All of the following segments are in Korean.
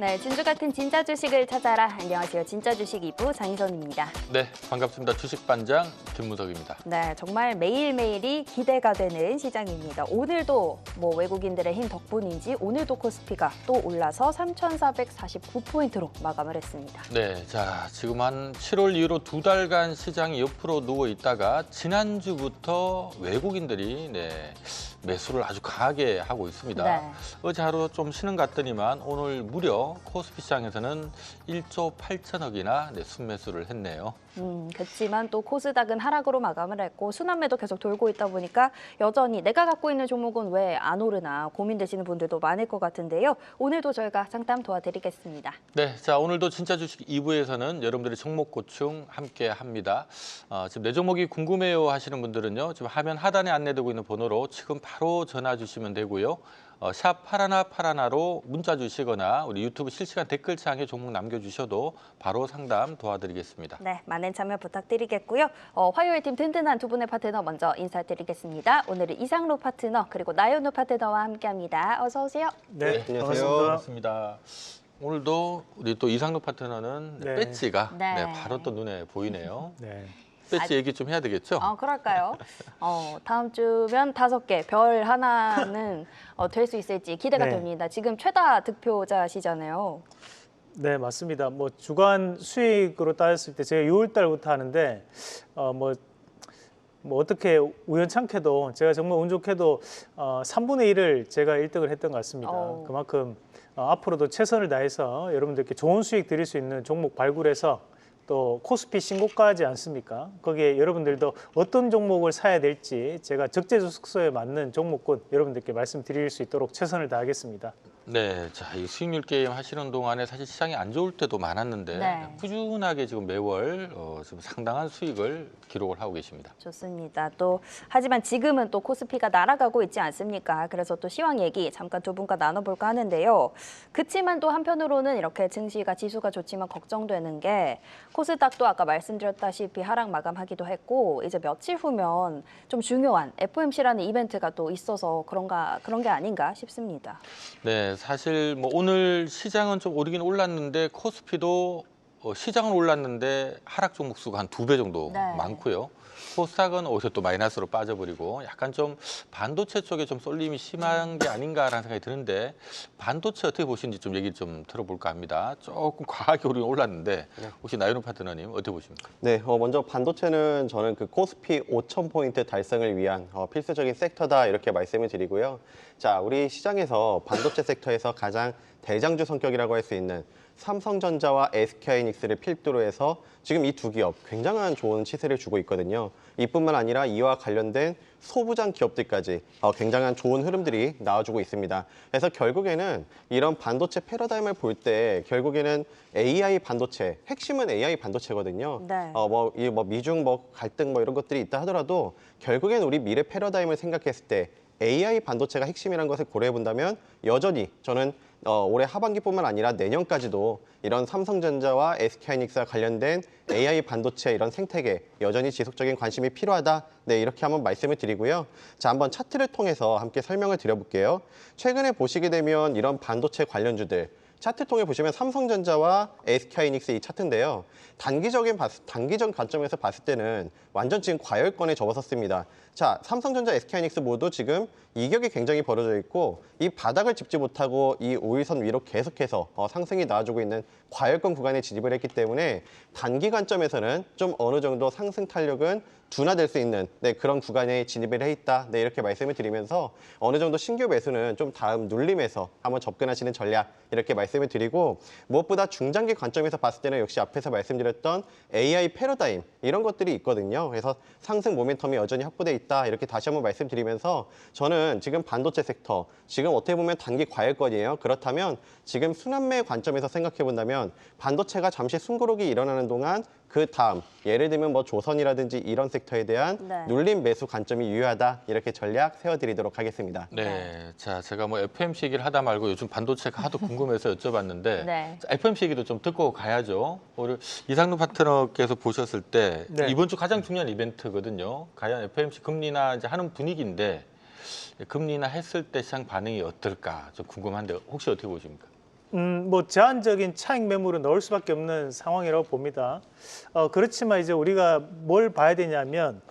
네, 진주 같은 진짜 주식을 찾아라. 안녕하세요. 진짜 주식 2부 장희선입니다. 네, 반갑습니다. 주식반장 김무석입니다. 네, 정말 매일매일이 기대가 되는 시장입니다. 오늘도 뭐 외국인들의 힘 덕분인지 오늘도 코스피가 또 올라서 3,449포인트로 마감을 했습니다. 네, 자, 지금 한 7월 이후로 2달간 시장이 옆으로 누워 있다가 지난주부터 외국인들이 매수를 아주 강하게 하고 있습니다. 네. 어제 하루 좀 쉬는 것 같더니만 오늘 무려 코스피 시장에서는 1조 8천억이나 순매수를 했네요. 그렇지만 또 코스닥은 하락으로 마감을 했고 순환매도 계속 돌고 있다 보니까 여전히 내가 갖고 있는 종목은 왜 안 오르나 고민되시는 분들도 많을 것 같은데요. 오늘도 저희가 상담 도와드리겠습니다. 네, 자 오늘도 진짜 주식 2부에서는 여러분들의 종목 고충 함께 합니다. 지금 내 종목이 궁금해요 하시는 분들은요. 지금 화면 하단에 안내되고 있는 번호로 지금 바로 전화 주시면 되고요. 샵 파라나로 문자 주시거나 우리 유튜브 실시간 댓글창에 종목 남겨주셔도 바로 상담 도와드리겠습니다. 네, 많은 참여 부탁드리겠고요. 화요일 팀 든든한 두 분의 파트너 먼저 인사드리겠습니다. 오늘은 이상로 파트너 그리고 나연우 파트너와 함께합니다. 어서 오세요. 네, 안녕하세요. 반갑습니다. 오늘도 우리 또 이상로 파트너는 네. 배지가 네. 바로 또 눈에 보이네요. 네. 배지 얘기 좀 해야 되겠죠? 그럴까요? 다음 주면 5개, 별 하나는 될 수 있을지 기대가 네. 됩니다. 지금 최다 득표자시잖아요. 네, 맞습니다. 뭐 주간 수익으로 따졌을 때 제가 6월 달부터 하는데 뭐 어떻게 우연찮게도 제가 정말 운 좋게도 3분의 1을 제가 1등을 했던 것 같습니다. 그만큼 앞으로도 최선을 다해서 여러분들께 좋은 수익 드릴 수 있는 종목 발굴해서 또 코스피 신고가지 않습니까? 거기에 여러분들도 어떤 종목을 사야 될지 제가 적재적소에 맞는 종목군 여러분들께 말씀드릴 수 있도록 최선을 다하겠습니다. 네, 자, 이 수익률 게임 하시는 동안에 사실 시장이 안 좋을 때도 많았는데 네. 꾸준하게 지금 매월 지금 상당한 수익을 기록을 하고 계십니다. 좋습니다. 또 하지만 지금은 또 코스피가 날아가고 있지 않습니까? 그래서 또 시황 얘기 잠깐 두 분과 나눠볼까 하는데요. 그치만 또 한편으로는 이렇게 증시가 지수가 좋지만 걱정되는 게 코스닥도 아까 말씀드렸다시피 하락 마감하기도 했고 이제 며칠 후면 좀 중요한 FOMC라는 이벤트가 또 있어서 그런 게 아닌가 싶습니다. 네, 사실 뭐 오늘 시장은 좀 오르긴 올랐는데 코스피도 시장은 올랐는데 하락 종목 수가 한 2배 정도 네. 많고요. 코스닥은 오히려 또 마이너스로 빠져버리고 약간 좀 반도체 쪽에 좀 쏠림이 심한 게 아닌가라는 생각이 드는데 반도체 어떻게 보시는지 좀 얘기 좀 들어볼까 합니다. 조금 과하게 오르긴 올랐는데 혹시 나연우 파트너님 어떻게 보십니까? 네, 먼저 반도체는 저는 그 코스피 5,000포인트 달성을 위한 필수적인 섹터다 이렇게 말씀을 드리고요. 자, 우리 시장에서 반도체 섹터에서 가장 대장주 성격이라고 할 수 있는 삼성전자와 SK하이닉스를 필두로 해서 지금 이 두 기업 굉장한 좋은 시세를 주고 있거든요. 이뿐만 아니라 이와 관련된 소부장 기업들까지 굉장한 좋은 흐름들이 나와주고 있습니다. 그래서 결국에는 이런 반도체 패러다임을 볼 때 결국에는 AI 반도체, 핵심은 AI 반도체거든요. 네. 미중 갈등 이런 것들이 있다 하더라도 결국엔 우리 미래 패러다임을 생각했을 때 AI 반도체가 핵심이라는 것을 고려해 본다면 여전히 저는 올해 하반기뿐만 아니라 내년까지도 이런 삼성전자와 SK하이닉스와 관련된 AI 반도체 이런 생태계 여전히 지속적인 관심이 필요하다. 네, 이렇게 한번 말씀을 드리고요. 자, 한번 차트를 통해서 함께 설명을 드려볼게요. 최근에 보시게 되면 이런 반도체 관련주들 차트 통해 보시면 삼성전자와 SK하이닉스 이 차트인데요. 단기전 관점에서 봤을 때는 완전 지금 과열권에 접어섰습니다. 자, 삼성전자, SK하이닉스 모두 지금 이격이 굉장히 벌어져 있고 이 바닥을 짚지 못하고 이 5일선 위로 계속해서 상승이 나와주고 있는 과열권 구간에 진입을 했기 때문에 단기 관점에서는 좀 어느 정도 상승 탄력은 둔화될 수 있는 그런 구간에 진입을 해 있다. 네, 이렇게 말씀을 드리면서 어느 정도 신규 매수는 좀 다음 눌림에서 한번 접근하시는 전략 이렇게 말씀을 드리고 무엇보다 중장기 관점에서 봤을 때는 역시 앞에서 말씀드렸던 AI 패러다임 이런 것들이 있거든요. 그래서 상승 모멘텀이 여전히 확보돼 있다. 이렇게 다시 한번 말씀드리면서 저는 지금 반도체 섹터 지금 어떻게 보면 단기 과열권이에요. 그렇다면 지금 순환매 관점에서 생각해 본다면 반도체가 잠시 숨고르기 일어나는 동안 그 다음 예를 들면 조선이라든지 이런 섹터에 대한 네. 눌림 매수 관점이 유효하다 이렇게 전략 세워드리도록 하겠습니다. 네, 자 제가 FOMC 얘기를 하다 말고 요즘 반도체가 하도 궁금해서 여쭤봤는데 네. 자, FOMC 얘기도 좀 듣고 가야죠. 우리 이상루 파트너께서 보셨을 때 네. 이번 주 가장 중요한 이벤트거든요. 과연 FOMC 금리나 이제 하는 분위기인데 금리나 했을 때 시장 반응이 어떨까 좀 궁금한데 혹시 어떻게 보십니까? 뭐 제한적인 차익 매물을 넣을 수밖에 없는 상황이라고 봅니다. 그렇지만 이제 우리가 뭘 봐야 되냐면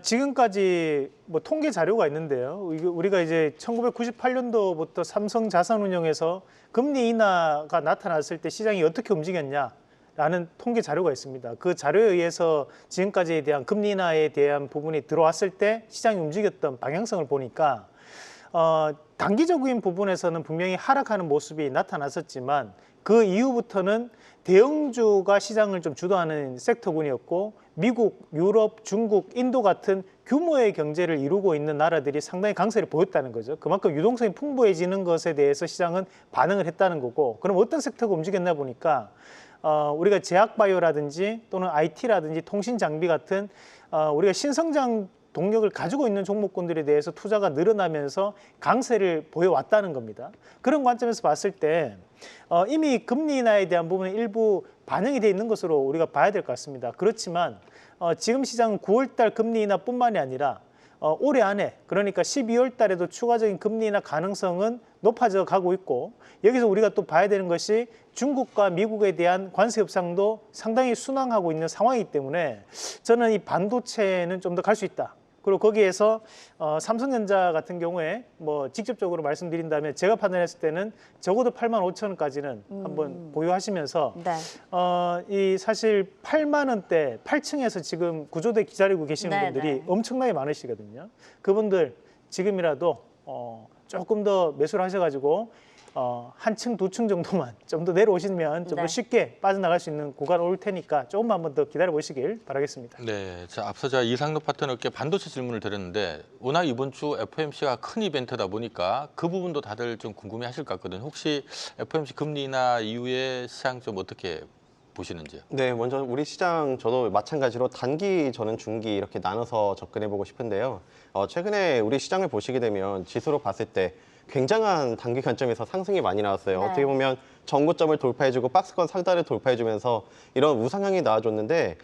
지금까지 뭐 통계 자료가 있는데요. 우리가 이제 1998년도부터 삼성 자산운용에서 금리 인하가 나타났을 때 시장이 어떻게 움직였냐라는 통계 자료가 있습니다. 그 자료에 의해서 지금까지에 대한 금리 인하에 대한 부분이 들어왔을 때 시장이 움직였던 방향성을 보니까 단기적인 부분에서는 분명히 하락하는 모습이 나타났었지만 그 이후부터는 대형주가 시장을 좀 주도하는 섹터군이었고 미국, 유럽, 중국, 인도 같은 규모의 경제를 이루고 있는 나라들이 상당히 강세를 보였다는 거죠. 그만큼 유동성이 풍부해지는 것에 대해서 시장은 반응을 했다는 거고 그럼 어떤 섹터가 움직였나 보니까 우리가 제약바이오라든지 또는 IT라든지 통신장비 같은 우리가 신성장 동력을 가지고 있는 종목군들에 대해서 투자가 늘어나면서 강세를 보여왔다는 겁니다. 그런 관점에서 봤을 때 이미 금리 인하에 대한 부분은 일부 반영이 돼 있는 것으로 우리가 봐야 될 것 같습니다. 그렇지만 지금 시장은 9월 달 금리 인하뿐만이 아니라 올해 안에 그러니까 12월 달에도 추가적인 금리 인하 가능성은 높아져 가고 있고 여기서 우리가 또 봐야 되는 것이 중국과 미국에 대한 관세 협상도 상당히 순항하고 있는 상황이기 때문에 저는 이 반도체는 좀 더 갈 수 있다. 그리고 거기에서 삼성전자 같은 경우에 뭐 직접적으로 말씀드린다면 제가 판단했을 때는 적어도 85,000원까지는 한번 보유하시면서 네. 이 사실 8만 원대 8층에서 지금 구조대 기다리고 계시는 네, 분들이 네. 엄청나게 많으시거든요. 그분들 지금이라도 조금 더 매수를 하셔가지고 한 층, 두 층 정도만 좀 더 내려오시면 좀 더 네. 쉽게 빠져나갈 수 있는 구간 올 테니까 조금만 한번 더 기다려 보시길 바라겠습니다. 네, 자 앞서 제가 이상로 파트너께 반도체 질문을 드렸는데 워낙 이번 주 FOMC가 큰 이벤트다 보니까 그 부분도 다들 좀 궁금해하실 것 같거든요. 혹시 FOMC 금리 인하 이후에 시장 좀 어떻게 보시는지요? 네, 먼저 우리 시장 저도 마찬가지로 단기, 저는 중기 이렇게 나눠서 접근해 보고 싶은데요. 최근에 우리 시장을 보시게 되면 지수로 봤을 때 굉장한 단기 관점에서 상승이 많이 나왔어요. 네. 어떻게 보면 전고점을 돌파해주고 박스권 상단을 돌파해주면서 이런 우상향이 나와줬는데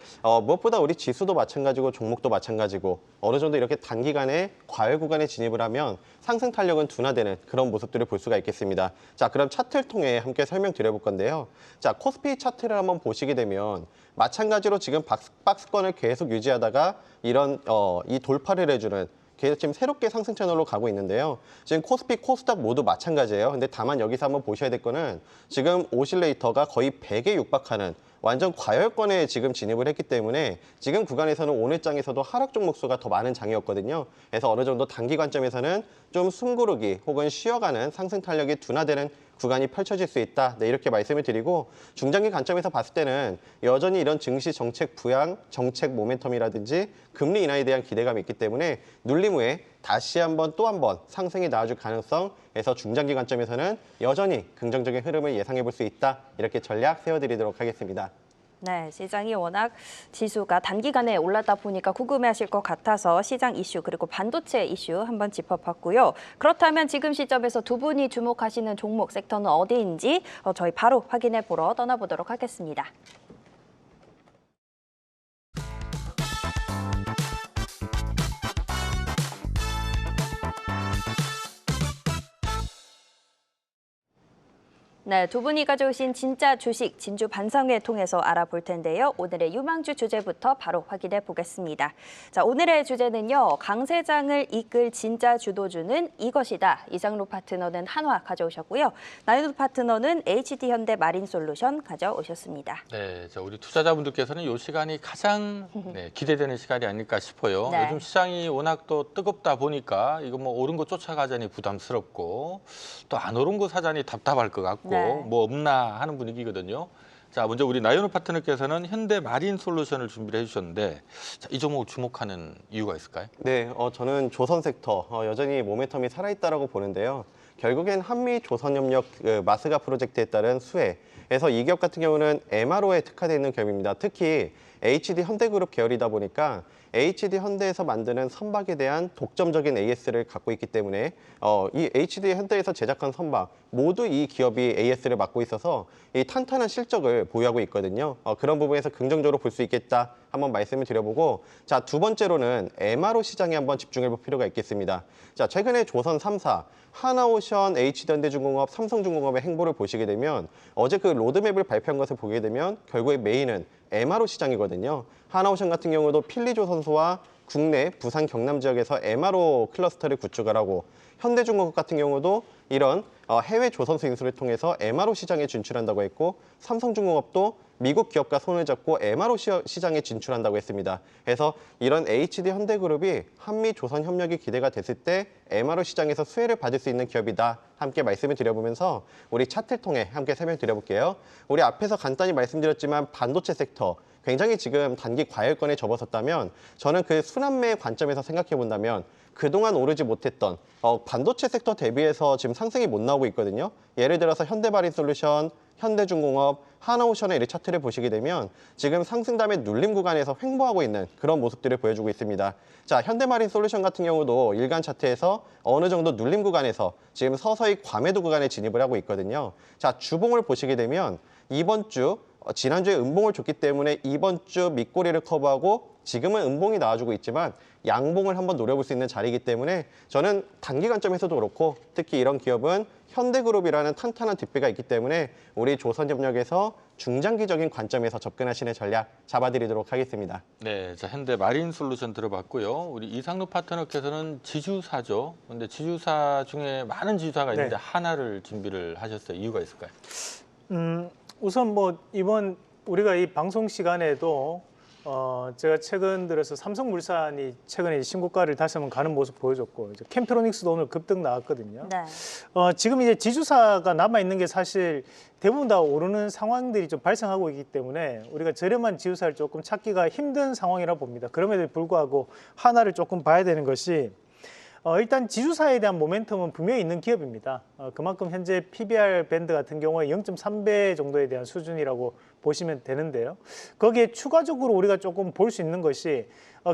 무엇보다 우리 지수도 마찬가지고 종목도 마찬가지고 어느 정도 이렇게 단기간에 과열 구간에 진입을 하면 상승 탄력은 둔화되는 그런 모습들을 볼 수가 있겠습니다. 자, 그럼 차트를 통해 함께 설명드려볼 건데요. 자, 코스피 차트를 한번 보시게 되면 마찬가지로 지금 박스권을 계속 유지하다가 이런 이 돌파를 해주는 계속 지금 새롭게 상승 채널로 가고 있는데요. 지금 코스피, 코스닥 모두 마찬가지예요. 근데 다만 여기서 한번 보셔야 될 거는 지금 오실레이터가 거의 100에 육박하는 완전 과열권에 지금 진입을 했기 때문에 지금 구간에서는 오늘 장에서도 하락 종목 수가 더 많은 장이었거든요. 그래서 어느 정도 단기 관점에서는 좀 숨고르기 혹은 쉬어가는 상승 탄력이 둔화되는 구간이 펼쳐질 수 있다. 네, 이렇게 말씀을 드리고 중장기 관점에서 봤을 때는 여전히 이런 증시 정책 부양, 정책 모멘텀이라든지 금리 인하에 대한 기대감이 있기 때문에 눌림 후에 다시 한번 또 한 번 상승이 나와줄 가능성에서 중장기 관점에서는 여전히 긍정적인 흐름을 예상해 볼 수 있다. 이렇게 전략 세워드리도록 하겠습니다. 네, 시장이 워낙 지수가 단기간에 올랐다 보니까 궁금해하실 것 같아서 시장 이슈 그리고 반도체 이슈 한번 짚어봤고요. 그렇다면 지금 시점에서 두 분이 주목하시는 종목 섹터는 어디인지 저희 바로 확인해 보러 떠나보도록 하겠습니다. 네, 두 분이 가져오신 진짜 주식 진주 반상회 통해서 알아볼 텐데요. 오늘의 유망주 주제부터 바로 확인해 보겠습니다. 자, 오늘의 주제는요. 강세장을 이끌 진짜 주도주는 이것이다. 이상로 파트너는 한화 가져오셨고요. 나윤호 파트너는 HD현대 마린솔루션 가져오셨습니다. 네, 자, 우리 투자자분들께서는 이 시간이 가장 기대되는 시간이 아닐까 싶어요. 네. 요즘 시장이 워낙 또 뜨겁다 보니까 이거 뭐 오른 거 쫓아가자니 부담스럽고 또 안 오른 거 사자니 답답할 것 같고 네. 뭐 없나 하는 분위기거든요. 자, 먼저 우리 나윤호 파트너께서는 현대 마린 솔루션을 준비를 해주셨는데 자, 이 종목 주목하는 이유가 있을까요? 네, 저는 조선 섹터 여전히 모멘텀이 살아있다라고 보는데요. 결국엔 한미 조선협력 마스가 프로젝트에 따른 수혜에서 이 기업 같은 경우는 MRO에 특화되어 있는 기업입니다. 특히 HD 현대그룹 계열이다 보니까 HD 현대에서 만드는 선박에 대한 독점적인 AS를 갖고 있기 때문에 이 HD 현대에서 제작한 선박 모두 이 기업이 AS를 맡고 있어서 이 탄탄한 실적을 보유하고 있거든요. 그런 부분에서 긍정적으로 볼 수 있겠다. 한번 말씀을 드려보고, 자, 두 번째로는 MRO 시장에 한번 집중해 볼 필요가 있겠습니다. 자, 최근에 조선 3사, 하나오션, HD현대중공업, 삼성중공업의 행보를 보시게 되면 어제 그 로드맵을 발표한 것을 보게 되면 결국에 메인은 MRO 시장이거든요. 하나오션 같은 경우도 필리조선소와 국내 부산 경남 지역에서 MRO 클러스터를 구축을 하고, 현대중공업 같은 경우도 이런 해외 조선소 인수를 통해서 MRO 시장에 진출한다고 했고, 삼성중공업도 미국 기업과 손을 잡고 MRO 시장에 진출한다고 했습니다. 그래서 이런 HD 현대그룹이 한미 조선 협력이 기대가 됐을 때 MRO 시장에서 수혜를 받을 수 있는 기업이다. 함께 말씀을 드려보면서 우리 차트를 통해 함께 설명드려볼게요. 우리 앞에서 간단히 말씀드렸지만 반도체 섹터, 굉장히 지금 단기 과열권에 접어섰다면 저는 그 순환매의 관점에서 생각해 본다면 그동안 오르지 못했던 반도체 섹터 대비해서 지금 상승이 못 나오고 있거든요. 예를 들어서 현대바리솔루션, 현대중공업, 하나오션의 이 차트를 보시게 되면 지금 상승담의 눌림 구간에서 횡보하고 있는 그런 모습들을 보여주고 있습니다. 자, 현대마린솔루션 같은 경우도 일간 차트에서 어느 정도 눌림 구간에서 지금 서서히 과매도 구간에 진입을 하고 있거든요. 자, 주봉을 보시게 되면 이번 주 지난주에 음봉을 줬기 때문에 이번 주 밑꼬리를 커버하고 지금은 음봉이 나와주고 있지만 양봉을 한번 노려볼 수 있는 자리이기 때문에 저는 단기 관점에서도 그렇고 특히 이런 기업은 현대그룹이라는 탄탄한 뒷배가 있기 때문에 우리 조선협력에서 중장기적인 관점에서 접근하시는 전략 잡아드리도록 하겠습니다. 네, 자, 현대 마린 솔루션 들어봤고요. 우리 이상루 파트너께서는 지주사죠. 근데 지주사 중에 많은 지주사가 있는데 네. 하나를 준비를 하셨어요. 이유가 있을까요? 우선 뭐 이번 우리가 이 방송 시간에도 제가 최근 들어서 삼성물산이 최근에 신고가를 다시 한번 가는 모습 보여줬고, 이제 캠트로닉스도 오늘 급등 나왔거든요. 네. 지금 이제 지주사가 남아 있는 게 사실 대부분 다 오르는 상황들이 좀 발생하고 있기 때문에 우리가 저렴한 지주사를 조금 찾기가 힘든 상황이라 봅니다. 그럼에도 불구하고 하나를 조금 봐야 되는 것이 일단 지주사에 대한 모멘텀은 분명히 있는 기업입니다. 그만큼 현재 PBR 밴드 같은 경우에 0.3배 정도에 대한 수준이라고 보시면 되는데요. 거기에 추가적으로 우리가 조금 볼 수 있는 것이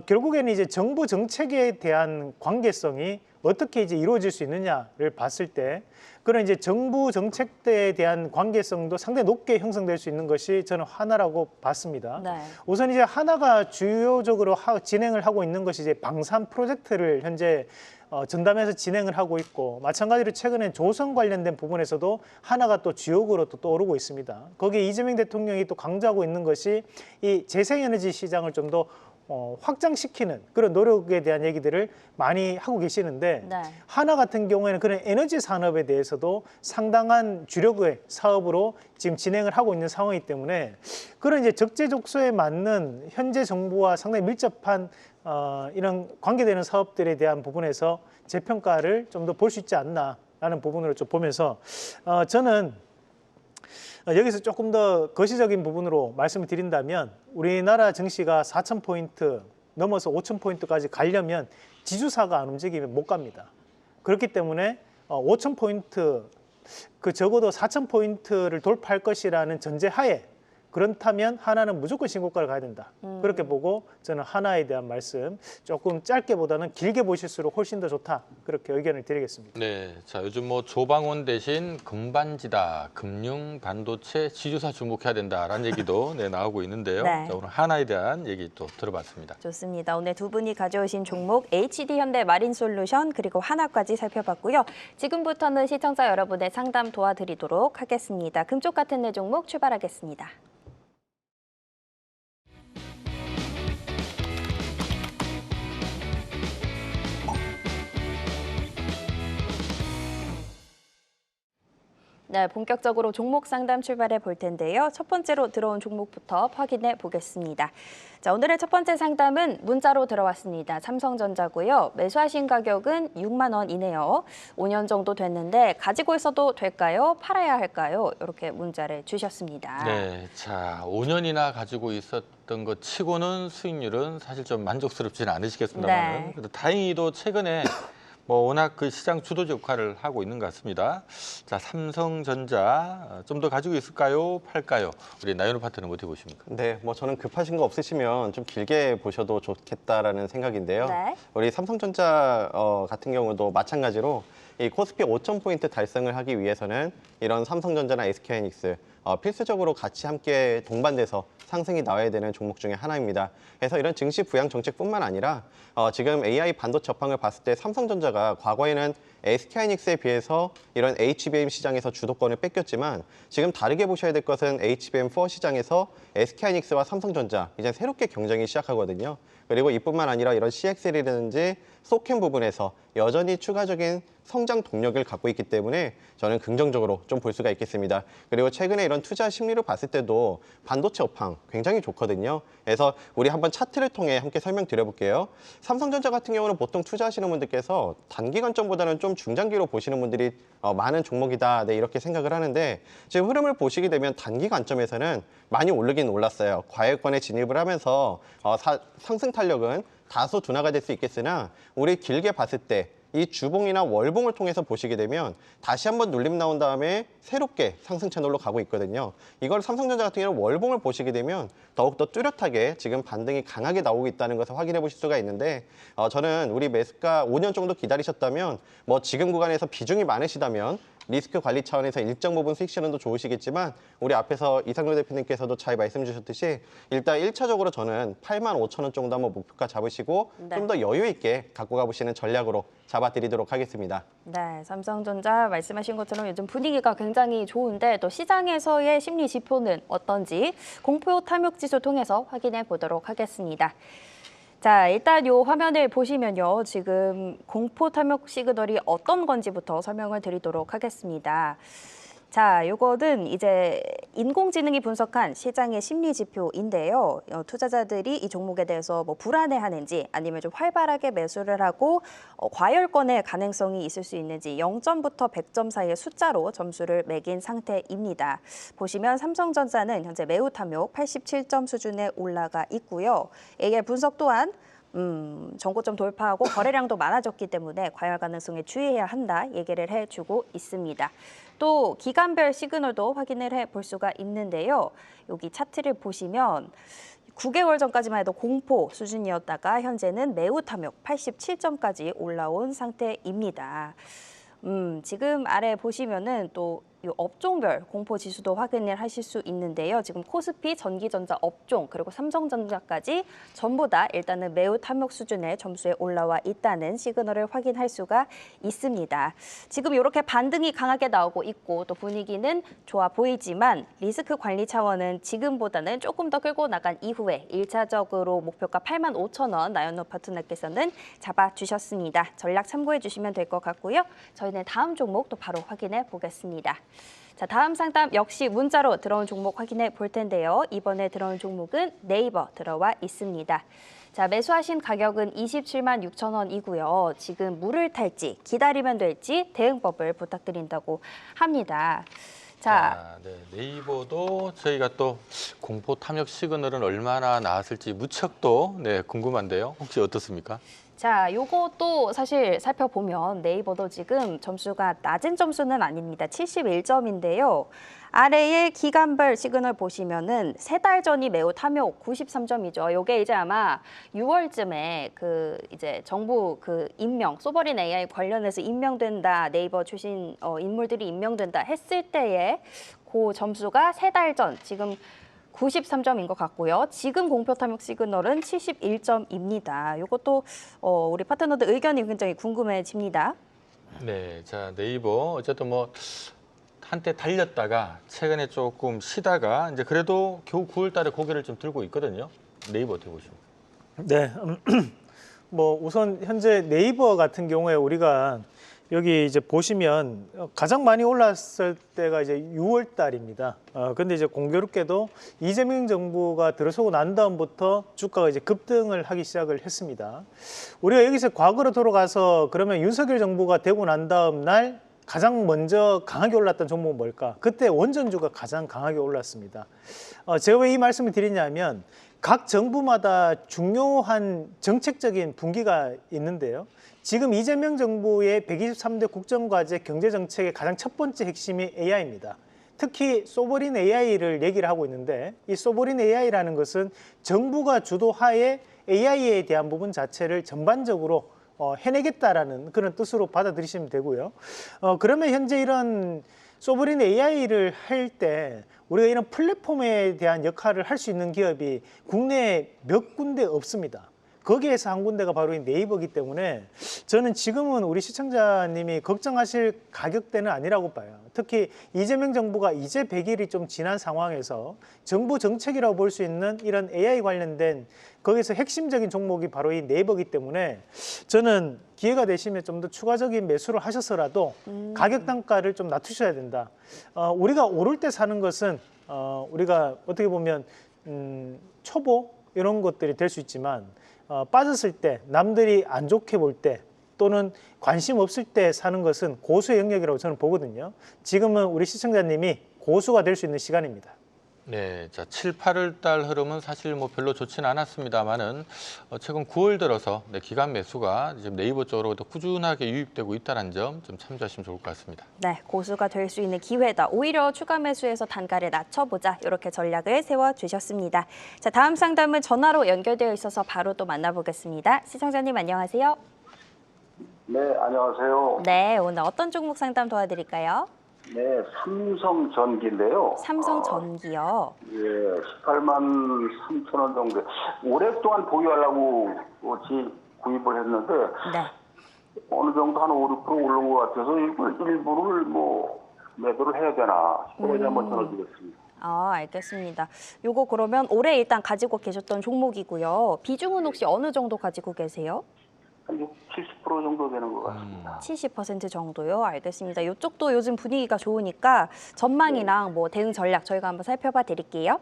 결국에는 이제 정부 정책에 대한 관계성이 어떻게 이제 이루어질 수 있느냐를 봤을 때 그런 이제 정부 정책에 대한 관계성도 상당히 높게 형성될 수 있는 것이 저는 하나라고 봤습니다. 네. 우선 이제 하나가 주요적으로 진행을 하고 있는 것이 이제 방산 프로젝트를 현재 전담해서 진행을 하고 있고, 마찬가지로 최근에 조선 관련된 부분에서도 하나가 또 주역으로 또 떠오르고 있습니다. 거기에 이재명 대통령이 또 강조하고 있는 것이 이 재생에너지 시장을 좀 더 확장시키는 그런 노력에 대한 얘기들을 많이 하고 계시는데, 네. 하나 같은 경우에는 그런 에너지 산업에 대해서도 상당한 주력의 사업으로 지금 진행을 하고 있는 상황이기 때문에 그런 이제 적재적소에 맞는 현재 정부와 상당히 밀접한 이런 관계되는 사업들에 대한 부분에서 재평가를 좀 더 볼 수 있지 않나라는 부분으로 좀 보면서 저는 여기서 조금 더 거시적인 부분으로 말씀을 드린다면 우리나라 증시가 4,000포인트 넘어서 5,000포인트까지 가려면 지주사가 안 움직이면 못 갑니다. 그렇기 때문에 5,000포인트, 그 적어도 4,000포인트를 돌파할 것이라는 전제하에 그렇다면 하나는 무조건 신고가를 가야 된다. 그렇게 보고 저는 하나에 대한 말씀 조금 짧게보다는 길게 보실수록 훨씬 더 좋다. 그렇게 의견을 드리겠습니다. 네, 자, 요즘 뭐 조방원 대신 금반지다, 금융, 반도체, 지주사 주목해야 된다라는 얘기도 네, 나오고 있는데요. 네. 자, 오늘 하나에 대한 얘기 또 들어봤습니다. 좋습니다. 오늘 두 분이 가져오신 종목 HD 현대 마린솔루션 그리고 하나까지 살펴봤고요. 지금부터는 시청자 여러분의 상담 도와드리도록 하겠습니다. 금쪽 같은 내 종목 출발하겠습니다. 네, 본격적으로 종목 상담 출발해 볼 텐데요. 첫 번째로 들어온 종목부터 확인해 보겠습니다. 자, 오늘의 첫 번째 상담은 문자로 들어왔습니다. 삼성전자고요. 매수하신 가격은 6만 원이네요. 5년 정도 됐는데 가지고 있어도 될까요? 팔아야 할까요? 이렇게 문자를 주셨습니다. 네, 자, 5년이나 가지고 있었던 것 치고는 수익률은 사실 좀 만족스럽지는 않으시겠습니다만, 네. 그래도 다행히도 최근에 뭐 워낙 그 시장 주도적 역할을 하고 있는 것 같습니다. 자, 삼성전자 좀 더 가지고 있을까요? 팔까요? 우리 나연우 파트너는 어떻게 보십니까? 네, 뭐 저는 급하신 거 없으시면 좀 길게 보셔도 좋겠다라는 생각인데요. 네. 우리 삼성전자 같은 경우도 마찬가지로 이 코스피 5,000포인트 달성을 하기 위해서는 이런 삼성전자나 SK하이닉스 필수적으로 같이 함께 동반돼서 상승이 나와야 되는 종목 중에 하나입니다. 그래서 이런 증시 부양 정책뿐만 아니라 지금 AI 반도체 업황을 봤을 때 삼성전자가 과거에는 SK하이닉스에 비해서 이런 HBM 시장에서 주도권을 뺏겼지만 지금 다르게 보셔야 될 것은 HBM4 시장에서 SK하이닉스와 삼성전자 이제 새롭게 경쟁이 시작하거든요. 그리고 이뿐만 아니라 이런 CXL이라든지 소캠 부분에서 여전히 추가적인 성장 동력을 갖고 있기 때문에 저는 긍정적으로 좀 볼 수가 있겠습니다. 그리고 최근에 이런 투자 심리로 봤을 때도 반도체 업황 굉장히 좋거든요. 그래서 우리 한번 차트를 통해 함께 설명드려볼게요. 삼성전자 같은 경우는 보통 투자하시는 분들께서 단기 관점보다는 좀 중장기로 보시는 분들이 많은 종목이다, 네, 이렇게 생각을 하는데 지금 흐름을 보시게 되면 단기 관점에서는 많이 오르긴 올랐어요. 과열권에 진입을 하면서 상승 탄력은 다소 둔화가 될 수 있겠으나 우리 길게 봤을 때 이 주봉이나 월봉을 통해서 보시게 되면 다시 한번 눌림 나온 다음에 새롭게 상승 채널로 가고 있거든요. 이걸 삼성전자 같은 경우는 월봉을 보시게 되면 더욱더 뚜렷하게 지금 반등이 강하게 나오고 있다는 것을 확인해 보실 수가 있는데 저는 우리 매수가 5년 정도 기다리셨다면 뭐 지금 구간에서 비중이 많으시다면 리스크 관리 차원에서 일정 부분 수익 실현도 좋으시겠지만 우리 앞에서 이상로 대표님께서도 잘 말씀 주셨듯이 일단 1차적으로 저는 85,000원 정도 한번 목표가 잡으시고 네. 좀 더 여유 있게 갖고 가보시는 전략으로 잡아드리도록 하겠습니다. 네, 삼성전자 말씀하신 것처럼 요즘 분위기가 굉장히 좋은데 또 시장에서의 심리 지표는 어떤지 공포 탐욕 지수 통해서 확인해 보도록 하겠습니다. 자, 일단 요 화면을 보시면요. 지금 공포 탐욕 시그널이 어떤 건지부터 설명을 드리도록 하겠습니다. 자, 요거는 이제 인공지능이 분석한 시장의 심리 지표인데요. 투자자들이 이 종목에 대해서 뭐 불안해하는지 아니면 좀 활발하게 매수를 하고 과열권의 가능성이 있을 수 있는지 0점부터 100점 사이의 숫자로 점수를 매긴 상태입니다. 보시면 삼성전자는 현재 매우 탐욕 87점 수준에 올라가 있고요. AR 분석 또한 전고점 돌파하고 거래량도 많아졌기 때문에 과열 가능성에 주의해야 한다 얘기를 해주고 있습니다. 또 기간별 시그널도 확인을 해볼 수가 있는데요. 여기 차트를 보시면 9개월 전까지만 해도 공포 수준이었다가 현재는 매우 탐욕 87점까지 올라온 상태입니다. 지금 아래 보시면은 또 이 업종별 공포 지수도 확인을 하실 수 있는데요. 지금 코스피, 전기전자 업종 그리고 삼성전자까지 전부 다 일단은 매우 탐욕 수준의 점수에 올라와 있다는 시그널을 확인할 수가 있습니다. 지금 이렇게 반등이 강하게 나오고 있고 또 분위기는 좋아 보이지만 리스크 관리 차원은 지금보다는 조금 더 끌고 나간 이후에 1차적으로 목표가 85,000원 나연호 파트너께서는 잡아주셨습니다. 전략 참고해 주시면 될 것 같고요. 저희는 다음 종목 또 바로 확인해 보겠습니다. 자, 다음 상담 역시 문자로 들어온 종목 확인해 볼 텐데요. 이번에 들어온 종목은 네이버 들어와 있습니다. 자, 매수하신 가격은 27만 6천 원이고요. 지금 물을 탈지 기다리면 될지 대응법을 부탁드린다고 합니다. 자, 네, 네이버도 저희가 또 공포 탐욕 시그널은 얼마나 나왔을지 무척 또 궁금한데요. 혹시 어떻습니까? 자, 요것도 사실 살펴보면 네이버도 지금 점수가 낮은 점수는 아닙니다. 71점인데요. 아래의 기간별 시그널 보시면은 3달 전이 매우 탐욕 93점이죠. 요게 이제 아마 6월쯤에 그 이제 정부 그 임명, 소버린 AI 관련해서 임명된다, 네이버 출신 인물들이 임명된다 했을 때에 그 점수가 3달 전 지금 93점인 것 같고요. 지금 공표 탐욕 시그널은 71점입니다. 이것도 우리 파트너들 의견이 굉장히 궁금해집니다. 네, 자 네이버 어쨌든 뭐 한때 달렸다가 최근에 조금 쉬다가 이제 그래도 겨우 9월달에 고개를 좀 들고 있거든요. 네이버 어떻게 보십니까? 네, 뭐 우선 현재 네이버 같은 경우에 우리가 여기 이제 보시면 가장 많이 올랐을 때가 이제 6월 달입니다. 근데 이제 공교롭게도 이재명 정부가 들어서고 난 다음부터 주가가 이제 급등을 하기 시작을 했습니다. 우리가 여기서 과거로 돌아가서 그러면 윤석열 정부가 되고 난 다음 날 가장 먼저 강하게 올랐던 종목은 뭘까? 그때 원전주가 가장 강하게 올랐습니다. 제가 왜 이 말씀을 드리냐면 각 정부마다 중요한 정책적인 분기가 있는데요. 지금 이재명 정부의 123대 국정과제 경제정책의 가장 첫 번째 핵심이 AI입니다. 특히 소버린 AI를 얘기를 하고 있는데 이 소버린 AI라는 것은 정부가 주도하에 AI에 대한 부분 자체를 전반적으로 해내겠다라는 그런 뜻으로 받아들이시면 되고요. 그러면 현재 이런 소브린 AI를 할 때 우리가 이런 플랫폼에 대한 역할을 할 수 있는 기업이 국내에 몇 군데 없습니다. 거기에서 한 군데가 바로 이 네이버이기 때문에 저는 지금은 우리 시청자님이 걱정하실 가격대는 아니라고 봐요. 특히 이재명 정부가 이제 100일이 좀 지난 상황에서 정부 정책이라고 볼 수 있는 이런 AI 관련된 거기서 핵심적인 종목이 바로 이 네이버이기 때문에 저는 기회가 되시면 좀 더 추가적인 매수를 하셔서라도 가격 단가를 좀 낮추셔야 된다. 우리가 오를 때 사는 것은 우리가 어떻게 보면 초보 이런 것들이 될 수 있지만 빠졌을 때 남들이 안 좋게 볼 때 또는 관심 없을 때 사는 것은 고수의 영역이라고 저는 보거든요. 지금은 우리 시청자님이 고수가 될 수 있는 시간입니다. 네, 자 7, 8월 달 흐름은 사실 뭐 별로 좋지는 않았습니다만은 최근 9월 들어서 기간 매수가 지금 네이버 쪽으로 꾸준하게 유입되고 있다는 점 좀 참조하시면 좋을 것 같습니다. 네, 고수가 될 수 있는 기회다. 오히려 추가 매수해서 단가를 낮춰보자. 이렇게 전략을 세워주셨습니다. 자, 다음 상담은 전화로 연결되어 있어서 바로 또 만나보겠습니다. 시청자님 안녕하세요. 네, 안녕하세요. 네, 오늘 어떤 종목 상담 도와드릴까요? 네, 삼성전기인데요. 삼성전기요. 예, 18만 3천 원 정도. 오랫동안 보유하려고 구입을 했는데 네. 어느 정도 한 5, 6% 오른 것 같아서 일부를 매도를 해야 되나 싶어서 한번 전화드렸습니다. 알겠습니다. 요거 그러면 올해 일단 가지고 계셨던 종목이고요. 비중은 혹시 어느 정도 가지고 계세요? 한 60, 70% 정도 되는 것 같습니다. 70% 정도요. 알겠습니다. 이쪽도 요즘 분위기가 좋으니까 전망이랑 뭐 대응 전략 저희가 한번 살펴봐 드릴게요.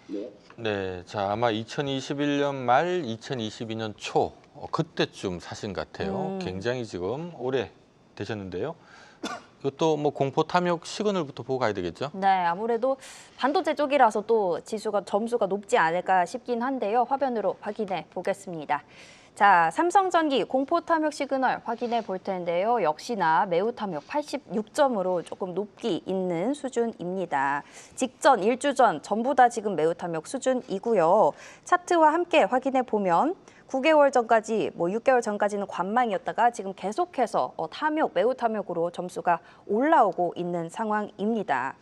네. 네, 자 아마 2021년 말 2022년 초 그때쯤 사신 것 같아요. 굉장히 지금 오래 되셨는데요. 이것도 뭐 공포 탐욕 시그널부터 보고 가야 되겠죠? 네, 아무래도 반도체 쪽이라서 또 점수가 높지 않을까 싶긴 한데요. 화면으로 확인해 보겠습니다. 자, 삼성전기 공포 탐욕 시그널 확인해 볼 텐데요. 역시나 매우 탐욕 86점으로 조금 높게 있는 수준입니다. 직전, 일주 전 전부 다 지금 매우 탐욕 수준이고요. 차트와 함께 확인해 보면 9개월 전까지, 6개월 전까지는 관망이었다가 지금 계속해서 매우 탐욕으로 점수가 올라오고 있는 상황입니다.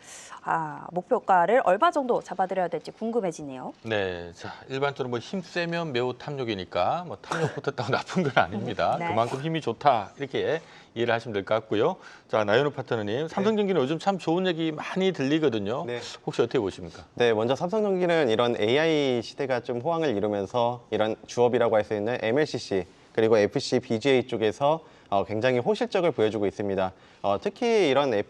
목표가를 얼마 정도 잡아드려야 될지 궁금해지네요. 네, 자 일반적으로 뭐 힘 세면 매우 탐욕이니까 뭐 탐욕 붙었다고 나쁜 건 아닙니다. 네. 그만큼 힘이 좋다 이렇게 이해를 하시면 될 것 같고요. 자 나연우 파트너님, 삼성전기는 요즘 참 좋은 얘기 많이 들리거든요. 네. 혹시 어떻게 보십니까? 네, 먼저 삼성전기는 이런 AI 시대가 좀 호황을 이루면서 이런 주업이라고 할 수 있는 MLCC 그리고 FC, BGA 쪽에서 굉장히 호실적을 보여주고 있습니다. 특히 이런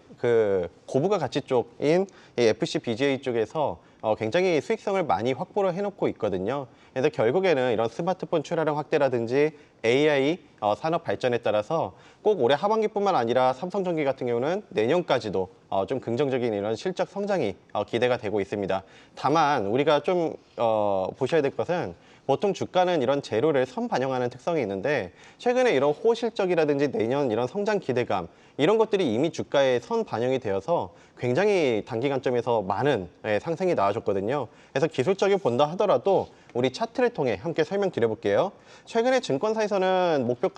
고부가 가치 쪽인 이 FC, BGA 쪽에서 굉장히 수익성을 많이 확보를 해놓고 있거든요. 그래서 결국에는 이런 스마트폰 출하량 확대라든지 AI 산업 발전에 따라서 꼭 올해 하반기뿐만 아니라 삼성전기 같은 경우는 내년까지도 좀 긍정적인 이런 실적 성장이 기대가 되고 있습니다. 다만 우리가 좀 보셔야 될 것은 보통 주가는 이런 재료를 선반영하는 특성이 있는데 최근에 이런 호실적이라든지 내년 이런 성장 기대감 이런 것들이 이미 주가에 선반영이 되어서 굉장히 단기간점에서 많은 상승이 나와줬거든요. 그래서 기술적인 본다 하더라도 우리 차트를 통해 함께 설명드려볼게요. 최근에 증권사에서는 목표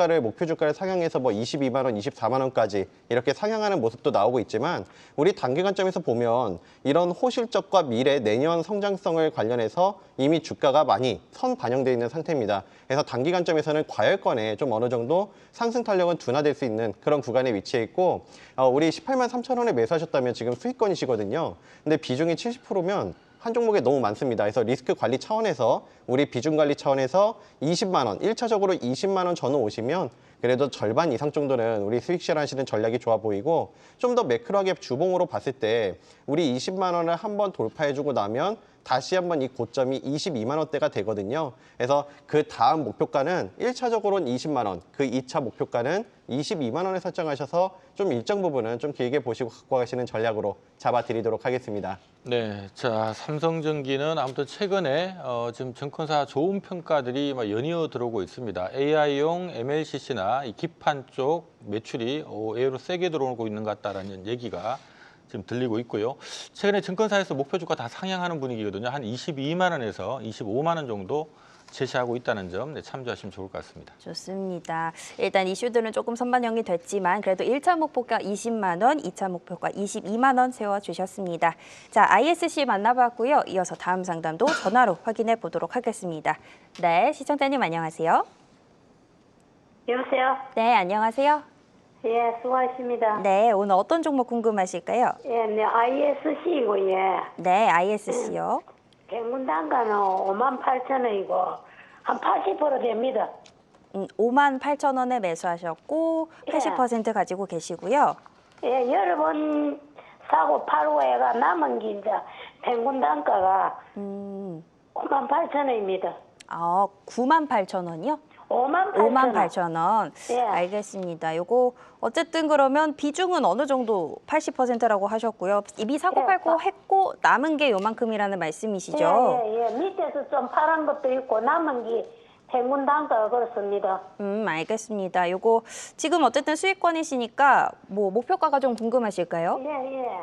주가를 상향해서 22만 원, 24만 원까지 이렇게 상향하는 모습도 나오고 있지만 우리 단기 관점에서 보면 이런 호실적과 미래 내년 성장성을 관련해서 이미 주가가 많이 선반영되어 있는 상태입니다. 그래서 단기 관점에서는 과열권에 좀 어느 정도 상승 탄력은 둔화될 수 있는 그런 구간에 위치해 있고 우리 18만 3천 원에 매수하셨다면 지금 수익권이시거든요. 근데 비중이 70%면 한 종목에 너무 많습니다. 그래서 리스크 관리 차원에서 우리 비중 관리 차원에서 20만 원, 1차적으로 20만 원 전후 오시면 그래도 절반 이상 정도는 우리 수익 실현하시는 전략이 좋아 보이고 좀 더 매크로하게 주봉으로 봤을 때 우리 20만 원을 한번 돌파해주고 나면 다시 한번 이 고점이 22만 원대가 되거든요. 그래서 그 다음 목표가는 1차적으로는 20만 원, 그 2차 목표가는 22만 원에 설정하셔서 좀 일정 부분은 좀 길게 보시고 갖고 가시는 전략으로 잡아드리도록 하겠습니다. 네, 자 삼성전기는 아무튼 최근에 지금 증권사 좋은 평가들이 막 연이어 들어오고 있습니다. AI용 MLCC나 이 기판 쪽 매출이 의외로 세게 들어오고 있는 것 같다라는 얘기가 지금 들리고 있고요. 최근에 증권사에서 목표 주가 다 상향하는 분위기거든요. 한 22만 원에서 25만 원 정도 제시하고 있다는 점 참조하시면 좋을 것 같습니다. 좋습니다. 일단 이슈들은 조금 선반영이 됐지만 그래도 1차 목표가 20만 원, 2차 목표가 22만 원 세워주셨습니다. 자, ISC 만나봤고요. 이어서 다음 상담도 전화로 확인해 보도록 하겠습니다. 네, 시청자님 안녕하세요. 여보세요? 네, 안녕하세요. 예, 수고하십니다. 네, 오늘 어떤 종목 궁금하실까요? 예, 네, ISC고, 예. 네, ISC요. 백문 단가는 58,000원이고, 한 80% 됩니다. 5만 8천 원에 매수하셨고 예. 80% 가지고 계시고요. 예, 여러 번 사고 팔고 해가 남은 게 이제 백문 단가가 58,000원입니다. 9만 8천 원이요? 58,000원. 5만 8천 원. 예. 알겠습니다. 요거 어쨌든 그러면 비중은 어느 정도 80%라고 하셨고요. 이미 사고 예. 팔고 했고 남은 게 요만큼이라는 말씀이시죠? 예. 밑에서 좀 파란 것도 있고 남은 게 백문 단가가 그렇습니다. 알겠습니다. 요거 지금 어쨌든 수익권이시니까 뭐 목표가가 좀 궁금하실까요? 예.